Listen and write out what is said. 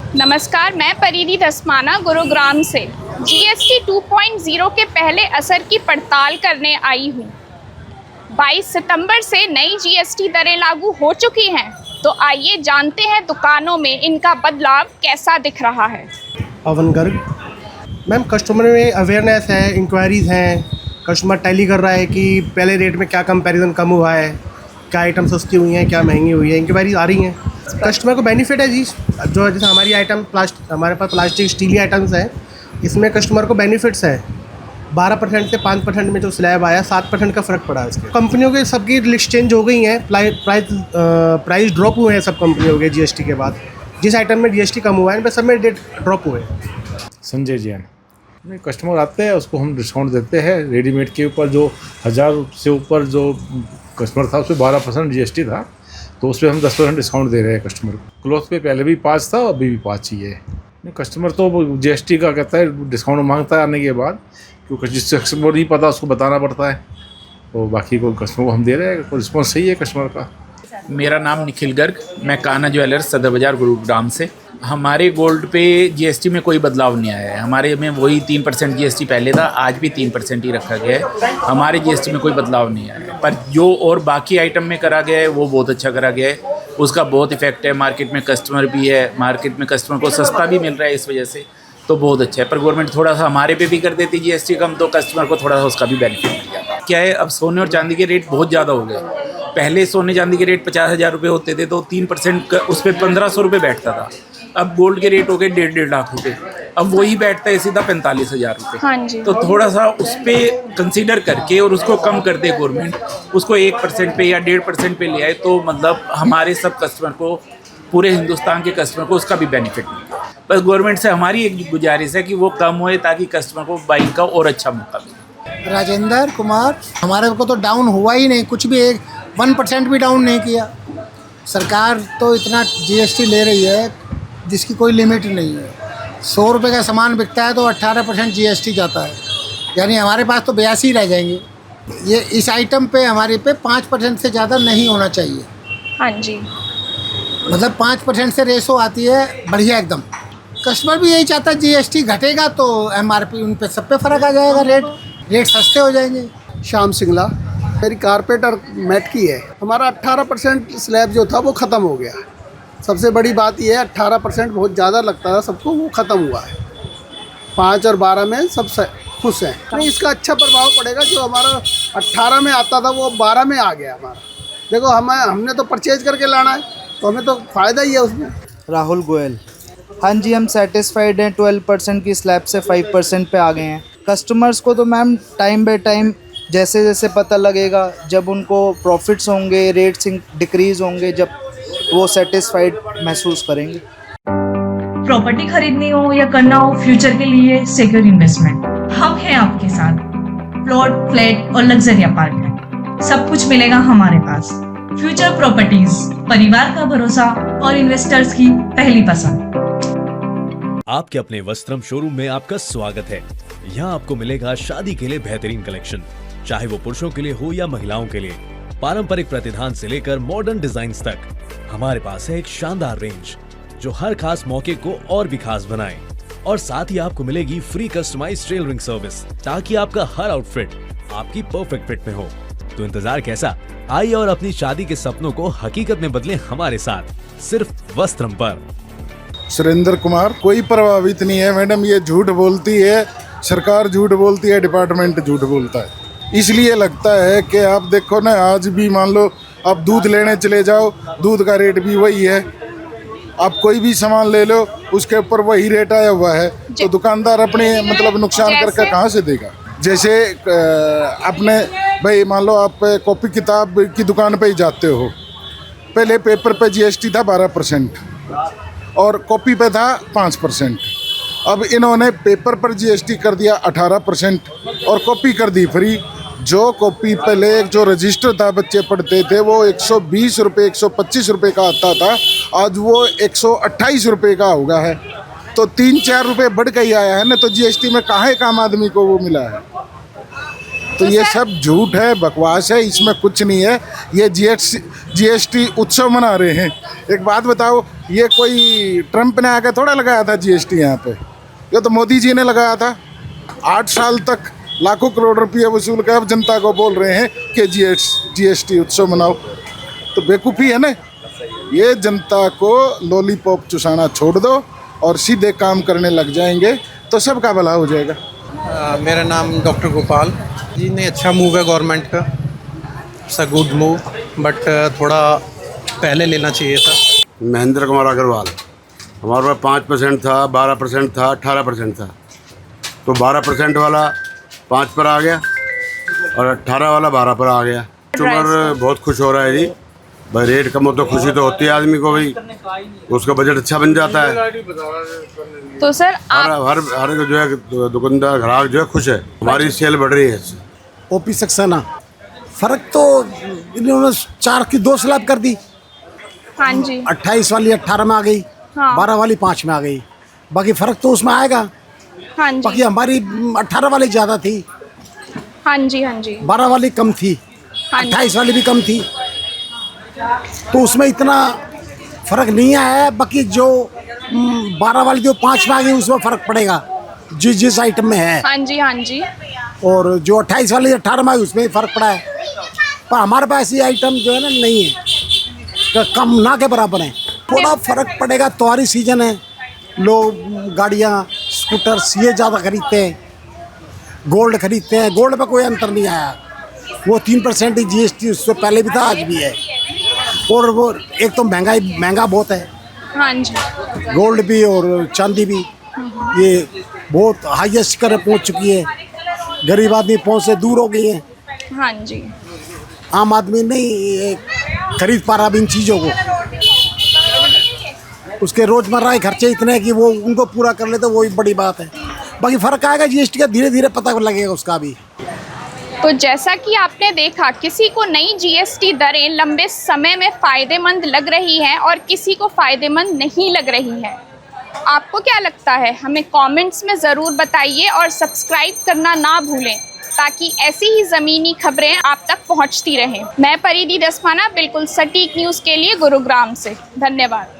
नमस्कार, मैं परिधि धस्माना गुरुग्राम से जीएसटी 2.0 के पहले असर की पड़ताल करने आई हूँ। 22 सितंबर से नई जीएसटी दरें लागू हो चुकी हैं, तो आइए जानते हैं दुकानों में इनका बदलाव कैसा दिख रहा है। पवन गर्ग। मैम, कस्टमर में अवेयरनेस है, इंक्वायरीज़ हैं, कस्टमर टैली कर रहा है कि पहले रेट में क्या कंपैरिजन कम हुआ है, क्या आइटम सस्ती हुई हैं, क्या महंगी हुई है, इंक्वायरीज आ रही हैं। कस्टमर को बेनिफिट है जी। जो जैसे हमारी आइटम हमारे पास प्लास्टिक स्टील आइटम्स हैं, इसमें कस्टमर को बेनिफिट्स है। 12% से 5% में जो स्लैब आया, 7% का फ़र्क पड़ा है इसके। कंपनियों के सबकी लिस्ट चेंज हो गई हैं, प्राइस ड्रॉप हुए हैं सब कंपनियों के जीएसटी के बाद। जिस आइटम में जीएसटी कम हुआ है, इन पर सब में रेट ड्रॉप हुए। संजय जैन। नहीं, कस्टमर आते हैं, उसको हम डिस्काउंट देते हैं। रेडीमेड के ऊपर जो 1000 से ऊपर जो कस्टमर था, उस पर 12% जीएसटी था, तो उस पर हम 10% डिस्काउंट दे रहे हैं कस्टमर को। क्लॉथ पे पहले भी 5 था, अभी भी 5 ही है। नहीं, कस्टमर तो जीएसटी का कहता है, डिस्काउंट मांगता है आने के बाद, क्योंकि जिस कस्टमर को नहीं पता उसको बताना पड़ता है। तो बाकी को कस्टमर को हम दे रहे हैं, रिस्पॉन्स सही है कस्टमर का। मेरा नाम निखिल गर्ग, मैं कान्हा ज्वेलर्स सदर बाज़ार गुरुग्राम से। हमारे गोल्ड पे जीएसटी में कोई बदलाव नहीं आया है। हमारे में वही 3% जीएसटी पहले था, आज भी 3% ही रखा गया है। हमारे जीएसटी में कोई बदलाव नहीं आया है, पर जो और बाकी आइटम में करा गया है वो बहुत अच्छा करा गया है। उसका बहुत इफेक्ट है। मार्केट में कस्टमर भी है, मार्केट में कस्टमर को सस्ता भी मिल रहा है, इस वजह से तो बहुत अच्छा है। पर गवर्नमेंट थोड़ा सा हमारे पे भी कर देती जीएसटी कम, तो कस्टमर को थोड़ा सा उसका भी बेनिफिट मिल जाता। क्या है, अब सोने और चांदी के रेट बहुत ज़्यादा हो गए। पहले सोने चांदी के रेट 50,000 रुपये होते थे, तो 3% उस पर 1500 रुपये बैठता था। अब गोल्ड के रेट हो गए 1.5 लाख रुपये, अब वही बैठता है सीधा 45,000 रुपये। हाँ जी। तो थोड़ा सा उस पर कंसीडर करके और उसको कम कर दे गवर्नमेंट, उसको 1% पे या 1.5% पे ले आए, तो मतलब हमारे सब कस्टमर को, पूरे हिंदुस्तान के कस्टमर को उसका भी बेनिफिट मिले। बस गवर्नमेंट से हमारी एक गुजारिश है कि वो कम होए, ताकि कस्टमर को बाइंग का और अच्छा मौका मिले। राजेंद्र कुमार। हमारे को तो डाउन हुआ ही नहीं, कुछ भी 1% भी डाउन नहीं किया। सरकार तो इतना जीएसटी ले रही है जिसकी कोई लिमिट नहीं है। 100 रुपये का सामान बिकता है तो 18% जीएसटी जाता है, यानी हमारे पास तो 82 रह जाएंगे। ये इस आइटम पे हमारे पे 5% से ज़्यादा नहीं होना चाहिए। हाँ जी। मतलब 5% से रेशो आती है बढ़िया एकदम। कस्टमर भी यही चाहता है, जीएसटी घटेगा तो एमआरपी उन पे सब पे फ़र्क आ जाएगा, रेट सस्ते हो जाएंगे। श्याम सिंगला। मेरी कारपेट और मैट की है। हमारा 18% स्लैब जो था वो ख़त्म हो गया। सबसे बड़ी बात यह है, 18% बहुत ज़्यादा लगता था सबको, वो ख़त्म हुआ है। 5 और 12 में सब खुश हैं। नहीं, इसका अच्छा प्रभाव पड़ेगा। जो हमारा 18 में आता था वो 12 में आ गया हमारा। देखो, हमने तो परचेज करके लाना है, तो हमें तो फ़ायदा ही है उसमें। राहुल गोयल। हाँ जी, हम सेटिस्फाइड हैं। 12% की स्लैब से 5% पे आ गए हैं। कस्टमर्स को तो मैम टाइम बाय टाइम जैसे जैसे पता लगेगा, जब उनको प्रॉफिट्स होंगे, रेट्स डिक्रीज़ होंगे, जब वो सेटिस्फाइड महसूस करेंगे। प्रॉपर्टी खरीदनी हो या करना हो फ्यूचर के लिए सिक्योर इन्वेस्टमेंट, हम हैं आपके साथ। प्लॉट, फ्लैट और लग्जरी अपार्टमेंट, सब कुछ मिलेगा हमारे पास। फ्यूचर प्रॉपर्टीज, परिवार का भरोसा और इन्वेस्टर्स की पहली पसंद। आपके अपने वस्त्रम शोरूम में आपका स्वागत है। यहाँ आपको मिलेगा शादी के लिए बेहतरीन कलेक्शन, चाहे वो पुरुषों के लिए हो या महिलाओं के लिए। पारंपरिक प्रतिधान से लेकर मॉडर्न डिजाइन्स तक हमारे पास है एक शानदार रेंज, जो हर खास मौके को और भी खास बनाए। और साथ ही आपको मिलेगी फ्री कस्टमाइज्ड टेलरिंग सर्विस, ताकि आपका हर आउटफिट आपकी परफेक्ट फिट में हो। तो इंतजार कैसा, आइए और अपनी शादी के सपनों को हकीकत में बदलें हमारे साथ, सिर्फ वस्त्रम पर। सुरेंद्र कुमार। कोई प्रभावित नहीं है मैडम, ये झूठ बोलती है, सरकार झूठ बोलती है, डिपार्टमेंट झूठ बोलता है। इसलिए लगता है कि आप देखो ना, आज भी मान लो आप दूध लेने चले जाओ, दूध का रेट भी वही है। आप कोई भी सामान ले लो, उसके ऊपर वही रेट आया हुआ है, तो दुकानदार अपने मतलब नुकसान करके कहाँ से देगा। जैसे अपने भाई मान लो आप कॉपी किताब की दुकान पे ही जाते हो, पहले पेपर पे जीएसटी था 12% और कॉपी पे था 5%। अब इन्होंने पेपर पर जीएसटी कर दिया 18% और कॉपी कर दी फ्री। जो कॉपी पहले जो रजिस्टर था बच्चे पढ़ते थे वो 120 रुपये 125 रुपये का आता था, आज वो 128 रुपये का हो गया है। तो 3-4 रुपये बढ़ के ही आया है ना, तो जीएसटी में कहाँ काम आदमी को वो मिला है। तो ये सब झूठ है, बकवास है, इसमें कुछ नहीं है। ये जीएसटी उत्सव मना रहे हैं। एक बात बताओ, ये कोई ट्रम्प ने आकर थोड़ा लगाया था जीएसटी यहाँ पे, ये तो मोदी जी ने लगाया था। 8 साल तक लाखों करोड़ रुपये वसूल कर अब जनता को बोल रहे हैं कि जीएसटी उत्सव मनाओ। तो बेवकूफ़ी है ना। ये जनता को लॉलीपॉप चुसाना छोड़ दो और सीधे काम करने लग जाएंगे तो सबका भला हो जाएगा। मेरा नाम डॉक्टर गोपाल जी। ने अच्छा मूव है गवर्नमेंट का, it's a good move, but थोड़ा पहले लेना चाहिए था। महेंद्र कुमार अग्रवाल। हमारे पास 5% था, 12% था, 18% था, तो 12% वाला 5 पर आ गया और 18 वाला 12 पर आ गया। कस्टमर बहुत खुश हो रहा है जी। भाई रेट कम हो तो खुशी तो होती है आदमी को, भाई उसका बजट अच्छा बन जाता है। तो सर हर जो है दुकानदार ग्राहक जो है खुश है, हमारी सेल बढ़ रही है। ओपी सक्सेना। फ़र्क तो इन्होंने 4 की 2 स्लैब कर दी। हाँ जी। 28 वाली 18 में आ गई, हाँ। 12 वाली 5 में आ गई। बाकी फ़र्क तो उसमें आएगा। हाँ जी। बाकी हमारी 18 वाली ज़्यादा थी, हाँ जी, हाँ जी। 12 वाली कम थी, हाँ जी। 28 वाली भी कम थी, तो उसमें इतना फ़र्क नहीं आया है। बाकी जो 12 वाली जो 5 में आ गई उसमें फ़र्क पड़ेगा जिस आइटम में है। हाँ जी, हाँ जी। और जो 28 वाली 18 में आ गई उसमें फ़र्क पड़ा है। पर हमारे पास ऐसी आइटम जो है ना नहीं है, तो कम ना के बराबर है। थोड़ा फ़र्क पड़ेगा, त्योहारी सीजन है, लोग गाड़ियाँ स्कूटर्स ये ज़्यादा खरीदते हैं, गोल्ड खरीदते हैं। गोल्ड पे कोई अंतर नहीं आया, वो 3% ही जीएसटी उससे पहले भी था, आज भी है। और वो एक तो महंगा बहुत है, हाँ जी। गोल्ड भी और चांदी भी ये बहुत हाईएस्ट कर पहुंच चुकी है। गरीब आदमी पहुंच से दूर हो गई है। हाँ जी। आम आदमी नहीं खरीद पा रहा अब इन चीज़ों को। उसके रोज़मर्रा के खर्चे इतने हैं कि वो उनको पूरा कर लेते, वही बड़ी बात है। बाकी फ़र्क आएगा जीएसटी का, धीरे धीरे पता लगेगा उसका भी। तो जैसा कि आपने देखा, किसी को नई जीएसटी दरें लंबे समय में फ़ायदेमंद लग रही हैं और किसी को फ़ायदेमंद नहीं लग रही हैं। आपको क्या लगता है, हमें कमेंट्स में ज़रूर बताइए और सब्सक्राइब करना ना भूलें ताकि ऐसी ही ज़मीनी खबरें आप तक पहुंचती रहें। मैं परिधि दसमाना, बिल्कुल सटीक न्यूज़ के लिए गुरुग्राम से। धन्यवाद।